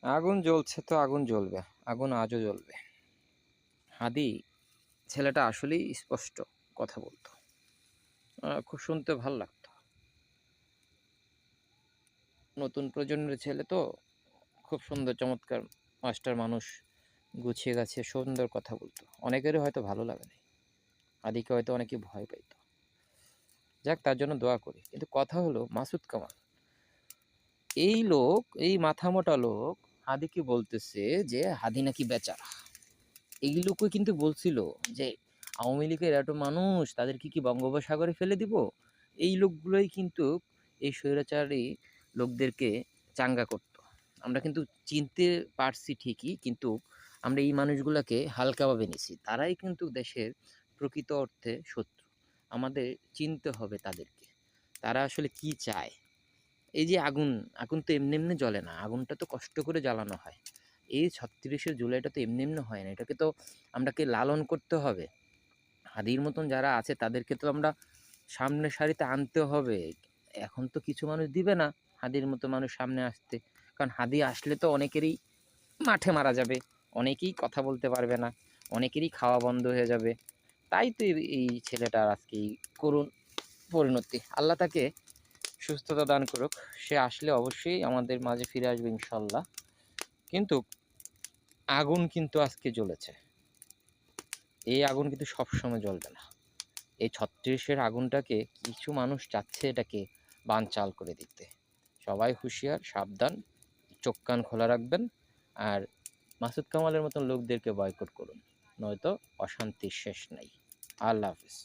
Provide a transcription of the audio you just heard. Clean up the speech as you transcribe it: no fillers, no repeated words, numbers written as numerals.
আগুন জ্বলছে তো আগুন জ্বলবে, আগুন আজও জ্বলবে। হাদি ছেলেটা আসলেই স্পষ্ট কথা বলতো, খুব শুনতে ভাল লাগতো। নতুন প্রজন্মের ছেলে তো, খুব সুন্দর চমৎকার মাস্টার মানুষ, গুছিয়ে গাছিয়ে সুন্দর কথা বলতো। অনেকেরই হয়তো ভালো লাগে না, হাদিকে হয়তো অনেকে ভয় পাইতো। যাক, তার জন্য দোয়া করি। কিন্তু কথা হলো মাসুদ কামাল, এই লোক, এই মাথামোটা লোক হাদিকে বলতেছে যে হাদি নাকি বেচারা। এই লোকও কিন্তু বলছিল যে আওয়ামী লীগের এত মানুষ, তাদেরকে কি বঙ্গোপসাগরে ফেলে দিব। এই লোকগুলোই কিন্তু এই স্বৈরাচারী লোকদেরকে চাঙ্গা করত। আমরা কিন্তু চিনতে পারছি ঠিকই, কিন্তু আমরা এই মানুষগুলোকে হালকাভাবে নিছি। তারাই কিন্তু দেশের প্রকৃত অর্থে শত্রু। আমাদের চিনতে হবে তাদেরকে, তারা আসলে কি চায়। এই যে আগুন, আগুন তো এমনি এমনি জ্বলে না, আগুনটা তো কষ্ট করে জ্বালানো হয়। এই ৩৬শে জুলাইটা তো এমনি এমনি হয় না, এটাকে তো আমরাকে লালন করতে হবে। হাদির মতন যারা আছে তাদেরকে তো আমরা সামনের সারিতে আনতে হবে। এখন তো কিছু মানুষ দিবে না হাদির মতো মানুষ সামনে আসতে, কারণ হাদি আসলে তো অনেকেরই মাঠে মারা যাবে, অনেকেই কথা বলতে পারবে না, অনেকেরই খাওয়া বন্ধ হয়ে যাবে। তাই তো এই ছেলেটার আজকে এই করুণ পরিণতি। আল্লাহ তাকে সুস্থতা দান করুক। সে আসলে অবশ্যই আমাদের মাঝে ফিরে আসবে ইনশাল্লাহ। কিন্তু আগুন কিন্তু আজকে জ্বলেছে, এই আগুন কিন্তু সবসময় জ্বলবে না। এই ৩৬-এর আগুনটাকে কিছু মানুষ চাচ্ছে এটাকে বানচাল করে দিতে। সবাই হুঁশিয়ার, সাবধান, চোখ কান খোলা রাখবেন। আর মাসুদ কামালের মতন লোকদেরকে বয়কট করুন, নয়তো অশান্তির শেষ নাই। আল্লাহ হাফিজ।